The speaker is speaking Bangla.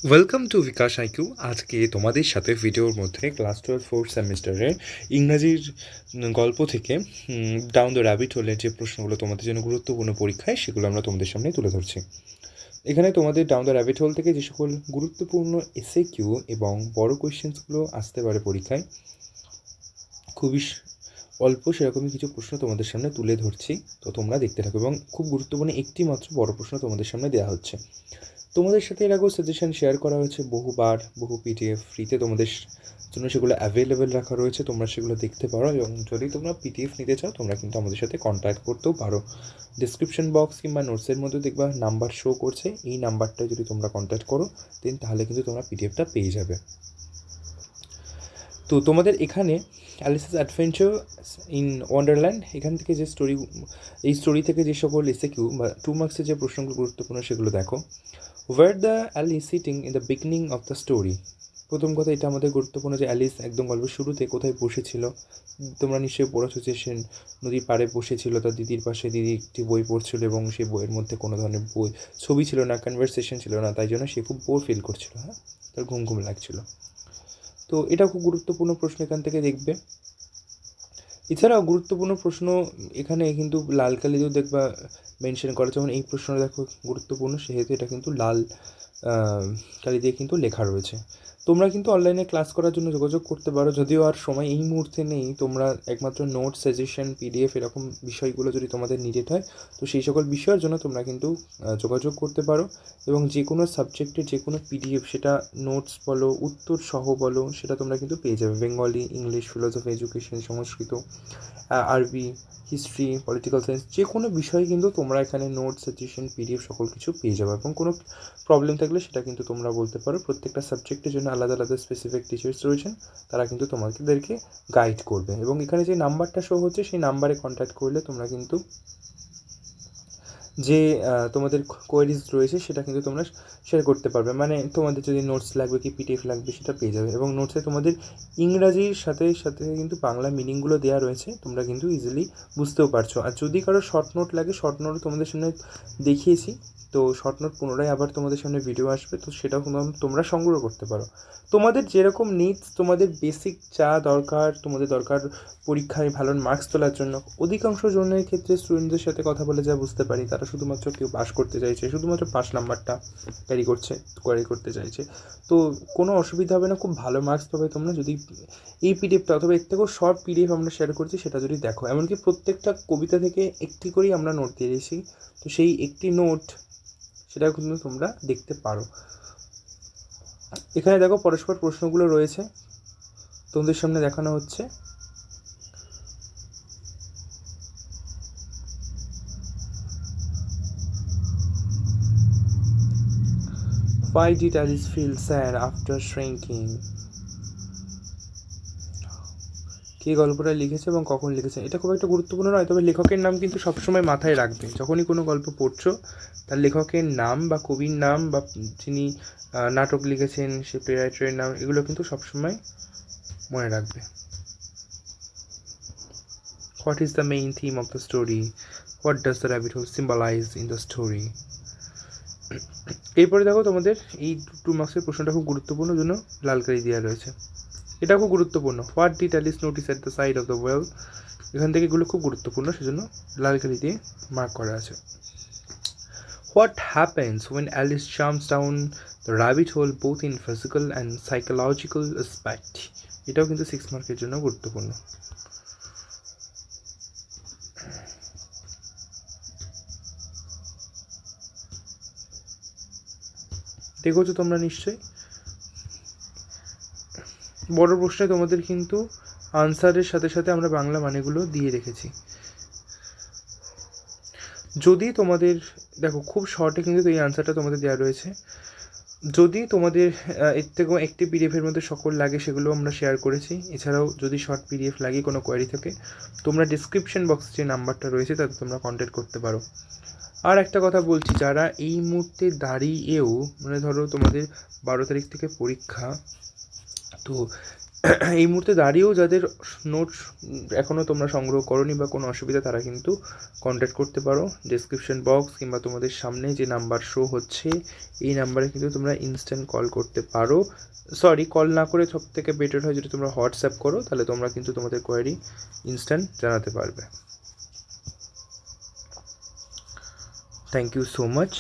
Welcome to bKash IQ. আজকে তোমাদের সাথে ভিডিওর মধ্যে ক্লাস 12 ফোর্থ সেমিস্টারের ইংরাজির গল্প থেকে ডাউন দ্য র্যাবিট হোলের যে প্রশ্নগুলো তোমাদের জন্য গুরুত্বপূর্ণ পরীক্ষায় সেগুলো আমরা তোমাদের সামনে তুলে ধরছি। এখানে তোমাদের ডাউন দ্য র্যাবিট হোল থেকে যে সকল গুরুত্বপূর্ণ এসএ কিউ এবং বড় কোয়েশ্চেন্সগুলো আসতে পারে পরীক্ষায়, খুবই অল্প সেরকমই কিছু প্রশ্ন তোমাদের সামনে তুলে ধরছি। তো তোমরা দেখতে থাকো এবং খুব গুরুত্বপূর্ণ একটি মাত্র বড় প্রশ্ন তোমাদের সামনে দেওয়া হচ্ছে। তোমাদের সাথে এর আগেও সাজেশন শেয়ার করা হয়েছে বহুবার, বহু পিডিএফ ফ্রিতে তোমাদের জন্য সেগুলো অ্যাভেলেবেল রাখা রয়েছে, তোমরা সেগুলো দেখতে পারো। এবং যদি তোমরা পিডিএফ নিতে চাও তোমরা কিন্তু আমাদের সাথে কন্ট্যাক্ট করতেও পারো। ডিসক্রিপশন বক্স কিংবা নোটসের মধ্যে দেখবা নাম্বার শো করছে, এই নাম্বারটায় যদি তোমরা কন্ট্যাক্ট করো দেন তাহলে কিন্তু তোমরা পিডিএফটা পেয়ে যাবে। তো তোমাদের এখানে অ্যালিসেস অ্যাডভেঞ্চার ইন ওয়ান্ডারল্যান্ড, এখান থেকে যে এই স্টোরি থেকে যে সকল এসে কিউ বা 2 মার্কসের যে প্রশ্নগুলো গুরুত্বপূর্ণ সেগুলো দেখো। Where the Alice sitting in the beginning of the story. প্রথম কথা, এটা আমাদের গুরুত্বপূর্ণ যে অ্যালিস একদম গল্পের শুরুতে কোথায় বসেছিল। তোমরা নিশ্চয়ই পড়েছো যে সে নদীর পাড়ে বসেছিল, তার দিদির পাশে দিদি একটি বই পড়ছিল এবং সেই বইয়ের মধ্যে কোনো ধরনের ছবি ছিল না, কনভারসেশন ছিল না, তাই জন্য সে খুব বোর ফিল করছিল, হ্যাঁ, তার ঘুম ঘুম লাগছিল। তো এটা খুব গুরুত্বপূর্ণ প্রশ্ন এখান থেকে দেখবে। এছাড়াও গুরুত্বপূর্ণ প্রশ্ন এখানে কিন্তু লাল কালিতেও দেখবা মেনশন করা, যেমন এই প্রশ্নটা দেখো গুরুত্বপূর্ণ, সেহেতু এটা কিন্তু লাল কালি দিয়ে কিন্তু লেখা রয়েছে। তোমরা কিন্তু অনলাইনে ক্লাস করার জন্য যোগাযোগ করতে পারো, যদিও আর সময় এই মুহূর্তে নেই। তোমরা একমাত্র নোট, সাজেশন, পিডিএফ এরকম বিষয়গুলো যদি তোমাদের নিডেড হয় তো সেই সকল বিষয়ের জন্য তোমরা কিন্তু যোগাযোগ করতে পারো। এবং যে কোনো সাবজেক্টের যে কোনো পিডিএফ, সেটা নোটস বলো, উত্তর সহ বলো, সেটা তোমরা কিন্তু পেয়ে যাবে। বেঙ্গলি, ইংলিশ, ফিলোসফি, এডুকেশন, সংস্কৃত, আরবি, হিস্ট্রি, পলিটিক্যাল সায়েন্স, যে কোনো বিষয়ে কিন্তু তোমরা এখানে নোট, সাজেশন, পিডিএফ সকল কিছু পেয়ে যাবে। এবং কোনো প্রবলেম থাকলে সেটা কিন্তু তোমরা বলতে পারো। প্রত্যেকটা সাবজেক্টের জন্য আলাদা আলাদা স্পেসিফিক টিচার্স রয়েছেন, তারা কিন্তু তোমাদেরকে গাইড করবে। এবং এখানে যে নাম্বারটা শো হচ্ছে সেই নাম্বারে কন্ট্যাক্ট করলে তোমরা কিন্তু যে তোমাদের কোয়ারিজ রয়েছে সেটা কিন্তু তোমরা শেয়ার করতে পারবে। মানে তোমাদের যদি নোটস লাগবে কি পিডিএফ লাগবে সেটা পেয়ে যাবে। এবং নোটসে তোমাদের ইংরাজির সাথে সাথে কিন্তু বাংলা মিনিংগুলো দেওয়া রয়েছে, তোমরা কিন্তু ইজিলি বুঝতেও পারছো। আর যদি কারো শর্ট নোট লাগে, শর্ট নোট তোমাদের সামনে দেখিয়েছি, তো শর্ট নোট পুনরায় আবার তোমাদের সামনে ভিডিও আসবে, তো সেটাও তোমরা সংগ্রহ করতে পারো। তোমাদের যেরকম নিডস, তোমাদের বেসিক যা দরকার, তোমাদের দরকার পরীক্ষায় ভালো মার্কস তোলার জন্য। অধিকাংশ জনের ক্ষেত্রে স্টুডেন্টদের সাথে কথা বলে যা বুঝতে পারি, তারা শুধুমাত্র কেউ পাস করতে চাইছে, শুধুমাত্র পাস নাম্বারটা কোয়ারি করতে চাইছে। তো কোনো অসুবিধা হবে না, খুব ভালো মার্কস পাবে তোমরা যদি এই পিডিএফটা অথবা এর থেকেও শর্ট পিডিএফ আমরা শেয়ার করছি সেটা যদি দেখো। এমনকি প্রত্যেকটা কবিতা থেকে একটি করেই আমরা নোট দিয়ে দিয়েছি, তো সেই একটি নোট সেটা কিন্তু তোমরা দেখতে পারো। এখানে দেখো পরস্পর প্রশ্নগুলো রয়েছে, তোমাদের সামনে দেখানো হচ্ছে। Why did Alice feel sad after shrinking? কে গল্পটা লিখেছে এবং কখন লিখেছে, এটা খুব একটা গুরুত্বপূর্ণ নয়, তবে লেখকের নাম কিন্তু সবসময় মাথায় রাখবে। যখনই কোনো গল্প পড়ছো তার লেখকের নাম বা কবির নাম বা যিনি নাটক লিখেছেন সে প্লে রাইটারের নাম, এগুলো কিন্তু সবসময় মনে রাখবে। What is the main theme of the story? What does the rabbit hole symbolize in the story? এরপরে দেখো তোমাদের এই 2 মার্কসের প্রশ্নটা খুব গুরুত্বপূর্ণ, জন্য লাল কালি দেওয়া রয়েছে। এটা খুব গুরুত্বপূর্ণ। What did Alice notice at the side of the well. এখান থেকে এগুলো খুব গুরুত্বপূর্ণ, সেজন্য লাল কালি দিয়ে মার্ক করা আছে। What happens when Alice jumps down the rabbit hole both in physical and psychological aspect. এটাও কিন্তু 6 মার্কের জন্য গুরুত্বপূর্ণ। দেখেছো তোমরা নিশ্চয়ই। বড় প্রশ্নে তোমাদের কিন্তু আনসারের সাথে সাথে আমরা বাংলা মানেগুলো দিয়ে রেখেছি। যদি তোমাদের দেখো খুব শর্টে কিন্তু এই আনসারটা তোমাদের দেওয়া রয়েছে। যদি তোমাদের এর থেকেও একটি পিডিএফের মধ্যে সকল লাগে সেগুলো আমরা শেয়ার করেছি। এছাড়াও যদি শর্ট পিডিএফ লাগে, কোনো কোয়ারি থাকে, তোমরা ডিসক্রিপশন বক্সে যে নাম্বারটা রয়েছে তাতে তোমরা কন্ট্যাক্ট করতে পারো। আর একটা কথা বলছি, যারা এই মুহূর্তে দাঁড়িয়েও, মানে ধরো তোমাদের 12 তারিখ থেকে পরীক্ষা, তো এই মুহূর্তে দাঁড়িয়েও যাদের নোটস এখনও তোমরা সংগ্রহ করোনি বা কোনো অসুবিধা, তারা কিন্তু কন্ট্যাক্ট করতে পারো। ডেসক্রিপশন বক্স কিংবা তোমাদের সামনে যে নাম্বার শো হচ্ছে এই নাম্বারে কিন্তু তোমরা ইনস্ট্যান্ট কল করতে পারো। কল না করে সব থেকে বেটার হয় যদি তোমরা হোয়াটসঅ্যাপ করো, তাহলে তোমরা কিন্তু তোমাদের কোয়ারি ইনস্ট্যান্ট জানাতে পারবে। Thank you so much.